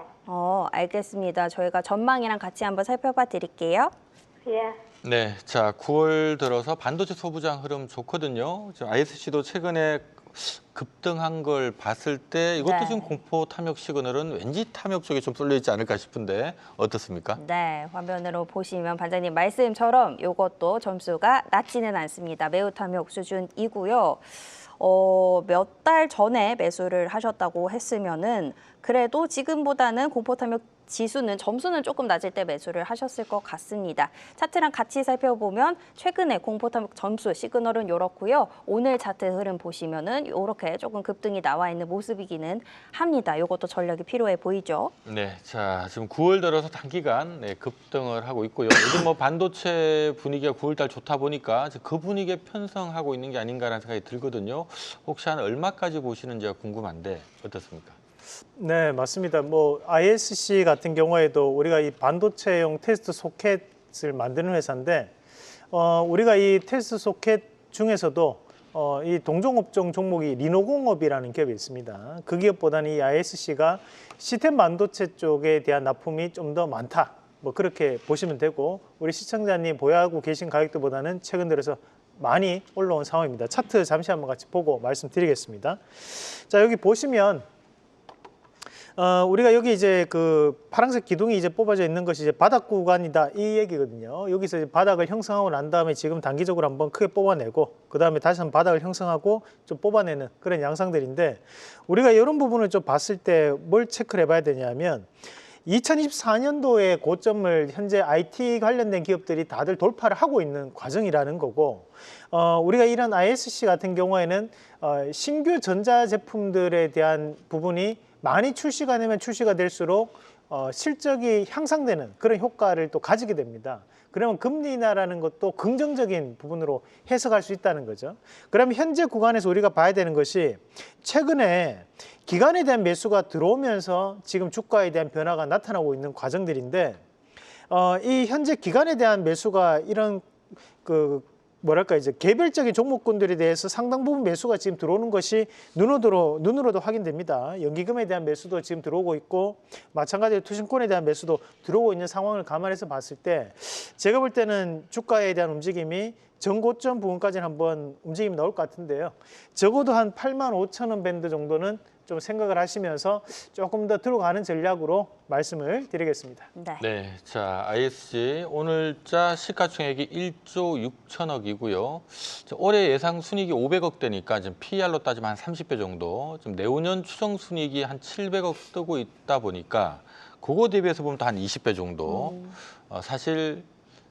알겠습니다. 저희가 전망이랑 같이 한번 살펴봐 드릴게요. 예. 네, 자 9월 들어서 반도체 소부장 흐름 좋거든요. 지금 ISC도 최근에 급등한 걸 봤을 때 이것도 네. 지금 공포 탐욕 시그널은 왠지 탐욕 쪽에 좀 쏠려 있지 않을까 싶은데 어떻습니까? 네, 화면으로 보시면 반장님 말씀처럼 이것도 점수가 낮지는 않습니다. 매우 탐욕 수준이고요. 몇 달 전에 매수를 하셨다고 했으면은 그래도 지금보다는 공포 탐욕 지수는 점수는 조금 낮을 때 매수를 하셨을 것 같습니다. 차트랑 같이 살펴보면 최근에 공포 탐욕 점수 시그널은 이렇고요. 오늘 차트 흐름 보시면은 이렇게 조금 급등이 나와 있는 모습이기는 합니다. 이것도 전략이 필요해 보이죠. 네, 자 지금 9월 들어서 단기간 급등을 하고 있고요. 요즘 뭐 반도체 분위기가 9월달 좋다 보니까 그 분위기에 편성하고 있는 게 아닌가라는 생각이 들거든요. 혹시 한 얼마까지 보시는지가 궁금한데 어떻습니까? 네, 맞습니다. 뭐 ISC 같은 경우에도 우리가 이 반도체용 테스트 소켓을 만드는 회사인데 우리가 이 테스트 소켓 중에서도 이 동종업종 종목이 리노공업이라는 기업이 있습니다. 그 기업보다는 이 ISC가 시스템 반도체 쪽에 대한 납품이 좀 더 많다. 뭐 그렇게 보시면 되고 우리 시청자님 보유하고 계신 가격대보다는 최근 들어서 많이 올라온 상황입니다. 차트 잠시 한번 같이 보고 말씀드리겠습니다. 자, 여기 보시면 우리가 여기 이제 그 파란색 기둥이 이제 뽑아져 있는 것이 이제 바닥 구간이다 이 얘기거든요. 여기서 이제 바닥을 형성하고 난 다음에 지금 단기적으로 한번 크게 뽑아내고 그 다음에 다시 한번 바닥을 형성하고 좀 뽑아내는 그런 양상들인데 우리가 이런 부분을 좀 봤을 때 뭘 체크를 해봐야 되냐면 2024년도의 고점을 현재 IT 관련된 기업들이 다들 돌파를 하고 있는 과정이라는 거고 우리가 이런 ISC 같은 경우에는 신규 전자제품들에 대한 부분이 많이 출시가 되면 출시가 될수록 실적이 향상되는 그런 효과를 또 가지게 됩니다. 그러면 금리 인하라는 것도 긍정적인 부분으로 해석할 수 있다는 거죠. 그러면 현재 구간에서 우리가 봐야 되는 것이 최근에 기관에 대한 매수가 들어오면서 지금 주가에 대한 변화가 나타나고 있는 과정들인데 이 현재 기관에 대한 매수가 이런 뭐랄까 이제 개별적인 종목군들에 대해서 상당 부분 매수가 지금 들어오는 것이 눈으로도 확인됩니다. 연기금에 대한 매수도 지금 들어오고 있고 마찬가지로 투신권에 대한 매수도 들어오고 있는 상황을 감안해서 봤을 때 제가 볼 때는 주가에 대한 움직임이 전고점 부분까지는 한번 움직임이 나올 것 같은데요. 적어도 한 85,000원 밴드 정도는 좀 생각을 하시면서 조금 더 들어가는 전략으로 말씀을 드리겠습니다. 네, 자 ISC 오늘자 시가총액이 1조 6천억이고요. 올해 예상 순이익이 500억 대니까 지금 PER로 따지면 한 30배 정도. 지금 내후년 추정 순이익이 한 700억 뜨고 있다 보니까 그거 대비해서 보면 또 한 20배 정도. 사실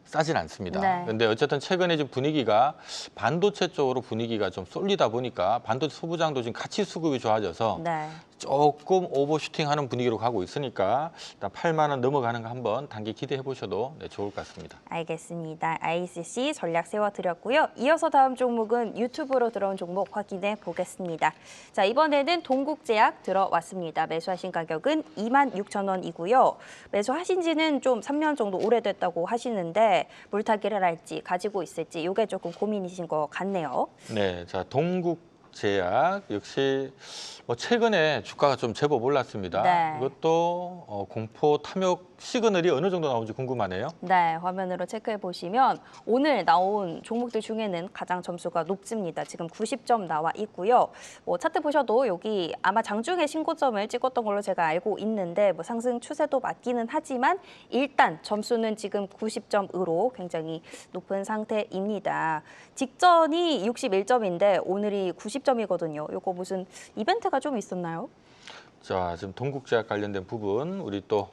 싸진 않습니다. 네. 그런데 어쨌든 최근에 지금 분위기가 반도체 쪽으로 분위기가 좀 쏠리다 보니까 반도체 소부장도 지금 가치 수급이 좋아져서 네. 조금 오버슈팅하는 분위기로 가고 있으니까 일단 8만 원 넘어가는 거 한번 단기 기대해 보셔도 좋을 것 같습니다. 알겠습니다. ISC 전략 세워드렸고요. 이어서 다음 종목은 유튜브로 들어온 종목 확인해 보겠습니다. 자, 이번에는 동국제약 들어왔습니다. 매수하신 가격은 26,000원이고요. 매수하신 지는 좀 3년 정도 오래됐다고 하시는데 물타기를 할지 가지고 있을지 이게 조금 고민이신 것 같네요. 네, 자 동국제약 동국제약 역시 뭐 최근에 주가가 좀 제법 올랐습니다. 네. 이것도 공포 탐욕 시그널이 어느 정도 나오는지 궁금하네요. 네, 화면으로 체크해 보시면 오늘 나온 종목들 중에는 가장 점수가 높습니다. 지금 90점 나와 있고요. 뭐 차트 보셔도 여기 아마 장중에 신고점을 찍었던 걸로 제가 알고 있는데 뭐 상승 추세도 맞기는 하지만 일단 점수는 지금 90점으로 굉장히 높은 상태입니다. 직전이 61점인데 오늘이 90점이거든요. 이거 무슨 이벤트가 좀 있었나요? 자, 지금 동국제약 관련된 부분 우리 또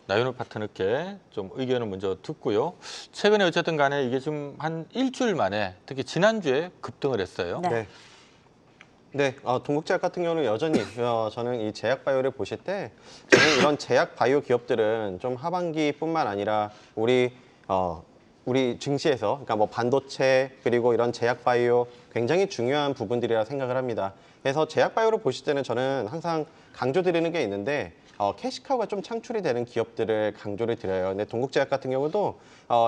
나윤호 파트너께 좀 의견을 먼저 듣고요. 최근에 어쨌든 간에 이게 지금 한 일주일 만에 특히 지난주에 급등을 했어요. 네. 네, 동국제약 같은 경우는 여전히 저는 이 제약 바이오를 보실 때 저는 이런 제약 바이오 기업들은 좀 하반기뿐만 아니라 우리 증시에서 그러니까 뭐 반도체 그리고 이런 제약 바이오 굉장히 중요한 부분들이라 생각을 합니다. 그래서 제약 바이오를 보실 때는 저는 항상 강조드리는 게 있는데 캐시카우가 좀 창출이 되는 기업들을 강조를 드려요. 근데 동국제약 같은 경우도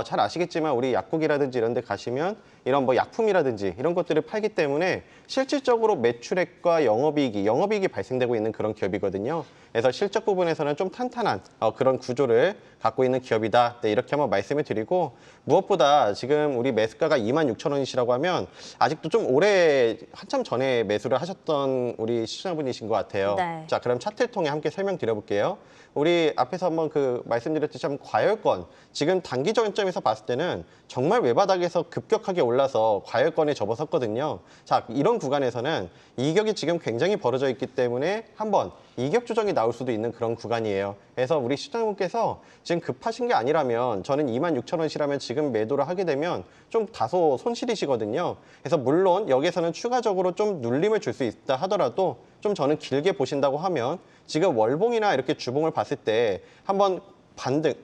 잘 아시겠지만 우리 약국이라든지 이런 데 가시면 이런 뭐 약품이라든지 이런 것들을 팔기 때문에 실질적으로 매출액과 영업이익이 발생되고 있는 그런 기업이거든요. 그래서 실적 부분에서는 좀 탄탄한 그런 구조를 갖고 있는 기업이다. 네, 이렇게 한번 말씀을 드리고 무엇보다 지금 우리 매수가가 26,000원이시라고 하면 아직도 좀 오래 한참 전에 매수를 하셨던 우리 시청자분이신 것 같아요. 네. 자, 그럼 차트를 통해 함께 설명드려볼게요. 우리 앞에서 한번 말씀드렸듯이 한번 과열권 지금 단기 전점에서 봤을 때는 정말 외바닥에서 급격하게 올라서 과열권에 접어섰거든요. 자, 이런 구간에서는 이격이 지금 굉장히 벌어져 있기 때문에 한번 이격 조정이 나올 수도 있는 그런 구간이에요. 그래서 우리 시청자분께서 지금 급하신 게 아니라면 저는 26,000원이라면 지금 매도를 하게 되면 좀 다소 손실이시거든요. 그래서 물론 여기서는 추가적으로 좀 눌림을 줄 수 있다 하더라도 좀 저는 길게 보신다고 하면 지금 월봉이나 이렇게 주봉을 봤을 때 한번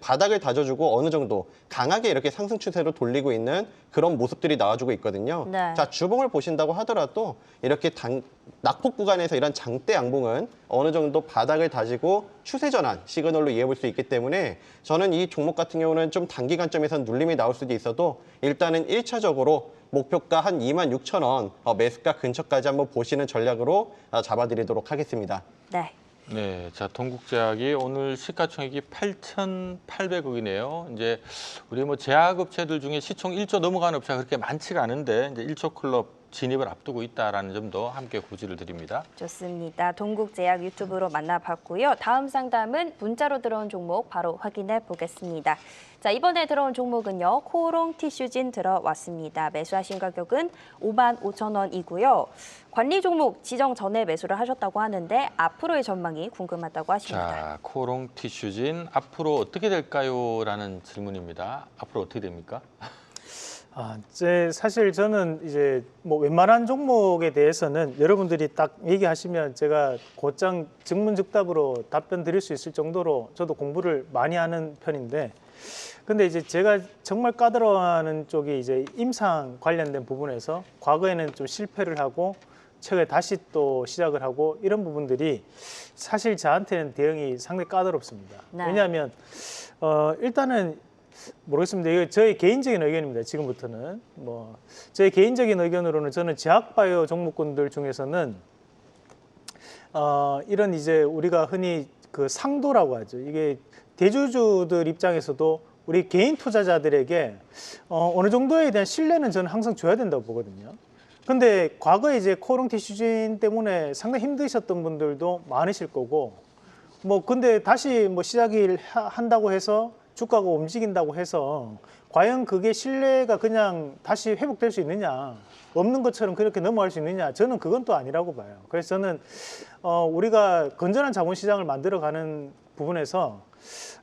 바닥을 다져주고 어느 정도 강하게 이렇게 상승 추세로 돌리고 있는 그런 모습들이 나와주고 있거든요. 네. 자, 주봉을 보신다고 하더라도 이렇게 낙폭 구간에서 이런 장대 양봉은 어느 정도 바닥을 다지고 추세 전환 시그널로 이해해 볼 수 있기 때문에 저는 이 종목 같은 경우는 좀 단기 관점에서는 눌림이 나올 수도 있어도 일단은 1차적으로 목표가 한 26,000원 매수가 근처까지 한번 보시는 전략으로 잡아드리도록 하겠습니다. 네. 네, 자 동국제약이 오늘 시가총액이 8,800억이네요. 이제 우리 뭐 제약업체들 중에 시총 1조 넘어가는 업체가 그렇게 많지가 않은데 이제 1조 클럽 진입을 앞두고 있다라는 점도 함께 고지를 드립니다. 좋습니다. 동국제약 유튜브로 만나봤고요. 다음 상담은 문자로 들어온 종목 바로 확인해 보겠습니다. 자, 이번에 들어온 종목은요. 코오롱 티슈진 들어왔습니다. 매수하신 가격은 55,000원이고요. 관리 종목 지정 전에 매수를 하셨다고 하는데 앞으로의 전망이 궁금하다고 하십니다. 자, 코오롱 티슈진 앞으로 어떻게 될까요? 라는 질문입니다. 앞으로 어떻게 됩니까? 사실 저는 이제 뭐 웬만한 종목에 대해서는 여러분들이 딱 얘기하시면 제가 곧장 즉문즉답으로 답변 드릴 수 있을 정도로 저도 공부를 많이 하는 편인데, 근데 이제 제가 정말 까다로워하는 쪽이 이제 임상 관련된 부분에서 과거에는 좀 실패를 하고 최근에 다시 또 시작을 하고 이런 부분들이 사실 저한테는 대응이 상당히 까다롭습니다. 네. 왜냐하면 일단은 모르겠습니다. 이거 저의 개인적인 의견입니다. 지금부터는 저의 개인적인 의견으로는 저는 제약바이오 종목군들 중에서는 이런 이제 우리가 흔히 그 상도라고 하죠. 이게 대주주들 입장에서도 우리 개인 투자자들에게 어느 정도에 대한 신뢰는 저는 항상 줘야 된다고 보거든요. 근데 과거에 이제 코오롱 티슈진 때문에 상당히 힘드셨던 분들도 많으실 거고, 근데 다시 시작을 한다고 해서 주가가 움직인다고 해서 과연 그게 신뢰가 그냥 다시 회복될 수 있느냐, 없는 것처럼 그렇게 넘어갈 수 있느냐, 저는 그건 또 아니라고 봐요. 그래서 저는 우리가 건전한 자본시장을 만들어가는 부분에서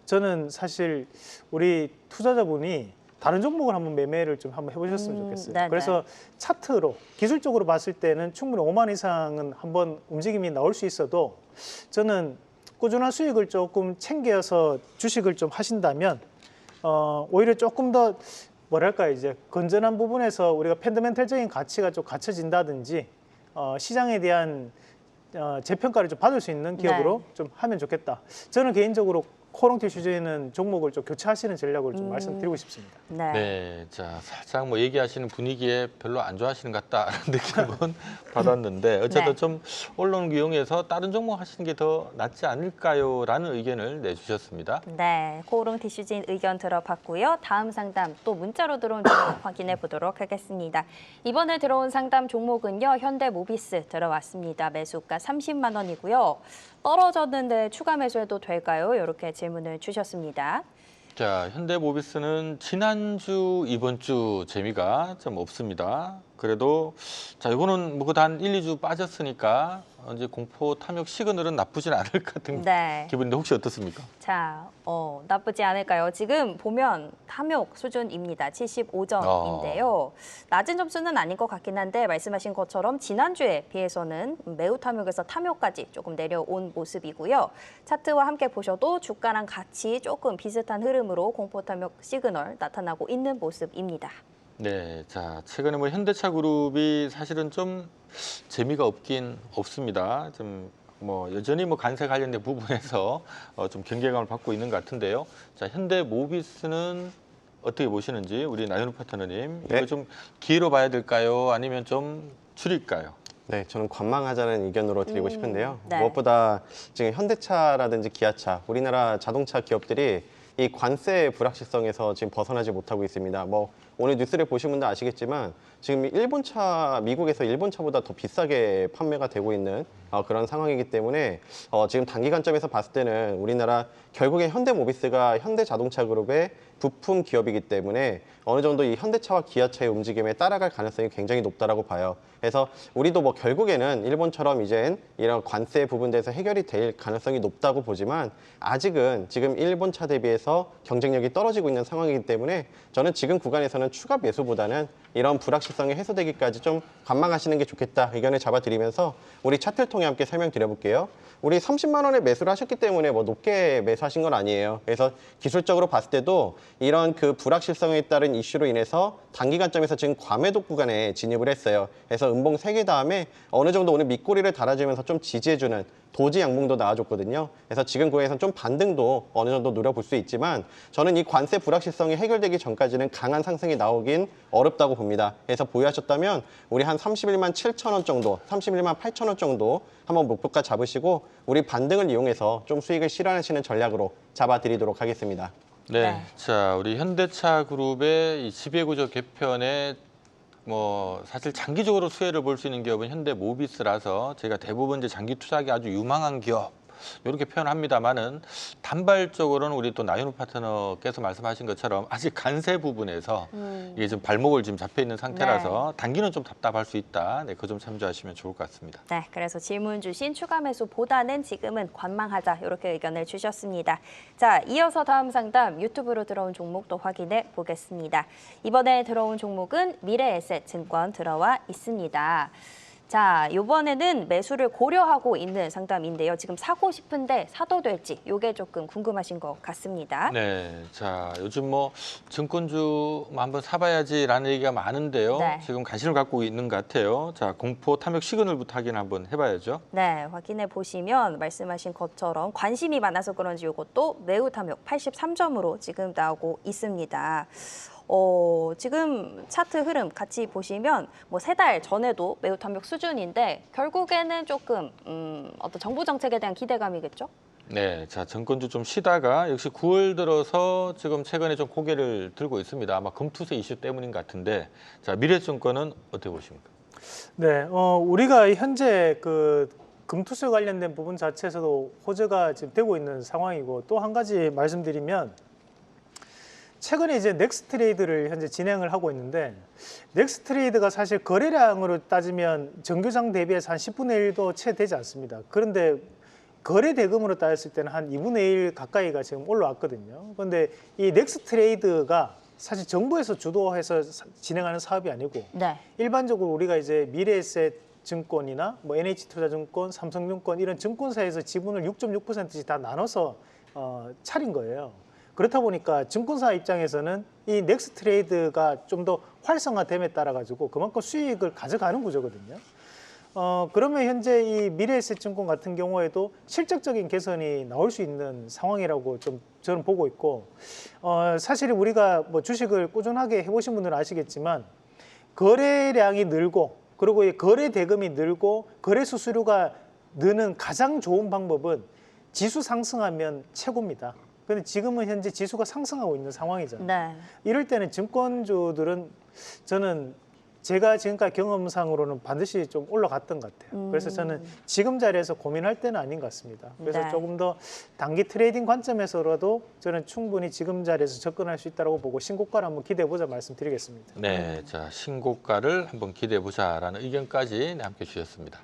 저는 사실 우리 투자자분이 다른 종목을 한번 매매를 좀 한번 해보셨으면 좋겠어요. 네네. 그래서 차트로 기술적으로 봤을 때는 충분히 5만 이상은 한번 움직임이 나올 수 있어도 저는 꾸준한 수익을 조금 챙겨서 주식을 좀 하신다면 오히려 조금 더 이제 건전한 부분에서 우리가 펀더멘털적인 가치가 좀 갖춰진다든지 시장에 대한 재평가를 좀 받을 수 있는 기업으로 좀 하면 좋겠다. 저는 개인적으로 코롱 티슈즈는 종목을 좀 교체하시는 전략을 좀 말씀드리고 싶습니다. 네. 네, 자 살짝 뭐 얘기하시는 분위기에 별로 안 좋아하시는 것 같다라는 느낌은 받았는데 어쨌든 네. 좀 언론을 이용해서 다른 종목 하시는 게 더 낫지 않을까요?라는 의견을 내주셨습니다. 네, 코오롱 티슈진 의견 들어봤고요. 다음 상담 또 문자로 들어온 종목 확인해 보도록 하겠습니다. 이번에 들어온 상담 종목은요. 현대모비스 들어왔습니다. 매수가 30만 원이고요. 떨어졌는데 추가 매수해도 될까요? 이렇게 질문을 주셨습니다. 자, 현대모비스는 지난주, 이번 주 재미가 좀 없습니다. 그래도 자, 이거는 뭐 한 1, 2주 빠졌으니까 이제 공포 탐욕 시그널은 나쁘진 않을 것 같은 네. 기분인데 혹시 어떻습니까? 자, 나쁘지 않을까요? 지금 보면 탐욕 수준입니다. 75점인데요. 낮은 점수는 아닌 것 같긴 한데 말씀하신 것처럼 지난주에 비해서는 매우 탐욕에서 탐욕까지 조금 내려온 모습이고요. 차트와 함께 보셔도 주가랑 같이 조금 비슷한 흐름으로 공포 탐욕 시그널 나타나고 있는 모습입니다. 네, 자 최근에 뭐 현대차 그룹이 사실은 좀 재미가 없긴 없습니다. 좀 뭐 여전히 뭐 관세 관련된 부분에서 좀 경계감을 받고 있는 것 같은데요. 자, 현대모비스는 어떻게 보시는지 우리 나연우 파트너님 네. 이거 좀 기회로 봐야 될까요? 아니면 좀 줄일까요? 네, 저는 관망하자는 의견으로 드리고 싶은데요. 네. 무엇보다 지금 현대차라든지 기아차, 우리나라 자동차 기업들이 이 관세 불확실성에서 지금 벗어나지 못하고 있습니다. 뭐 오늘 뉴스를 보신 분들 아시겠지만 지금 일본차, 미국에서 일본차보다 더 비싸게 판매가 되고 있는 그런 상황이기 때문에 지금 단기간점에서 봤을 때는 우리나라 결국에 현대모비스가 현대자동차그룹의 부품 기업이기 때문에 어느 정도 이 현대차와 기아차의 움직임에 따라갈 가능성이 굉장히 높다라고 봐요. 그래서 우리도 뭐 결국에는 일본처럼 이젠 이런 관세 부분에서 해결이 될 가능성이 높다고 보지만 아직은 지금 일본차 대비해서 경쟁력이 떨어지고 있는 상황이기 때문에 저는 지금 구간에서는 추가 매수보다는 이런 불확실성이 해소되기까지 좀 관망하시는 게 좋겠다 의견을 잡아드리면서 우리 차트를 통해 함께 설명드려볼게요. 우리 30만 원에 매수를 하셨기 때문에 뭐 높게 매수하신 건 아니에요. 그래서 기술적으로 봤을 때도 이런 그 불확실성에 따른 이슈로 인해서 단기간점에서 지금 과매도 구간에 진입을 했어요. 그래서 음봉 3개 다음에 어느 정도 오늘 밑꼬리를 달아주면서 좀 지지해주는 도지 양봉도 나와줬거든요. 그래서 지금 구간에서는 좀 반등도 어느 정도 노려볼 수 있지만 저는 이 관세 불확실성이 해결되기 전까지는 강한 상승이 나오긴 어렵다고 봅니다. 그래서 보유하셨다면 우리 한 31만 7천 원 정도, 31만 8천 원 정도 한번 목표가 잡으시고 우리 반등을 이용해서 좀 수익을 실현하시는 전략으로 잡아드리도록 하겠습니다. 네, 네. 자 우리 현대차 그룹의 이 지배구조 개편에 뭐 사실 장기적으로 수혜를 볼 수 있는 기업은 현대모비스라서 저희가 대부분 이제 장기 투자하기 아주 유망한 기업 이렇게 표현합니다만은 단발적으로는 우리 또 나윤호 파트너께서 말씀하신 것처럼 아직 관세 부분에서 이게 좀 발목을 지금 잡혀 있는 상태라서 단기는 좀 답답할 수 있다. 네, 그 점 참조하시면 좋을 것 같습니다. 네, 그래서 질문 주신 추가 매수보다는 지금은 관망하자 이렇게 의견을 주셨습니다. 자, 이어서 다음 상담 유튜브로 들어온 종목도 확인해 보겠습니다. 이번에 들어온 종목은 미래에셋증권 들어와 있습니다. 자, 이번에는 매수를 고려하고 있는 상담인데요. 지금 사고 싶은데 사도 될지 이게 조금 궁금하신 것 같습니다. 네, 자 요즘 뭐 증권주 뭐 한번 사봐야지라는 얘기가 많은데요. 네. 지금 관심을 갖고 있는 것 같아요. 자 공포 탐욕 시그널부터 확인 한번 해봐야죠. 네, 확인해 보시면 말씀하신 것처럼 관심이 많아서 그런지 이것도 매우 탐욕 83점으로 지금 나오고 있습니다. 지금 차트 흐름 같이 보시면 뭐 3달 전에도 매우 탐욕 수준인데 결국에는 조금 어떤 정부 정책에 대한 기대감이겠죠? 네, 자 증권주 좀 쉬다가 역시 9월 들어서 지금 최근에 좀 고개를 들고 있습니다. 아마 금투세 이슈 때문인 것 같은데 자 미래증권은 어떻게 보십니까? 네, 우리가 현재 그 금투세 관련된 부분 자체에서도 호재가 지금 되고 있는 상황이고 또 한 가지 말씀드리면 최근에 이제 넥스트레이드를 현재 진행을 하고 있는데 넥스트레이드가 사실 거래량으로 따지면 정규장 대비해서 한 10분의 1도 채 되지 않습니다. 그런데 거래 대금으로 따졌을 때는 한 2분의 1 가까이가 지금 올라왔거든요. 그런데 이 넥스트레이드가 사실 정부에서 주도해서 진행하는 사업이 아니고 네. 일반적으로 우리가 이제 미래에셋 증권이나 뭐 NH투자증권, 삼성증권 이런 증권사에서 지분을 6.6%씩 다 나눠서 차린 거예요. 그렇다 보니까 증권사 입장에서는 이 넥스트레이드가 좀 더 활성화됨에 따라 가지고 그만큼 수익을 가져가는 구조거든요. 그러면 현재 이 미래에셋증권 같은 경우에도 실적적인 개선이 나올 수 있는 상황이라고 좀 저는 보고 있고, 사실 우리가 뭐 주식을 꾸준하게 해보신 분들은 아시겠지만 거래량이 늘고 그리고 이 거래 대금이 늘고 거래 수수료가 느는 가장 좋은 방법은 지수 상승하면 최고입니다. 근데 지금은 현재 지수가 상승하고 있는 상황이잖아요. 네. 이럴 때는 증권주들은 저는 제가 지금까지 경험상으로는 반드시 좀 올라갔던 것 같아요. 그래서 저는 지금 자리에서 고민할 때는 아닌 것 같습니다. 그래서 네. 조금 더 단기 트레이딩 관점에서라도 저는 충분히 지금 자리에서 접근할 수 있다고 보고 신고가를 한번 기대해보자 말씀드리겠습니다. 네, 자 신고가를 한번 기대해 보자라는 의견까지 함께 주셨습니다.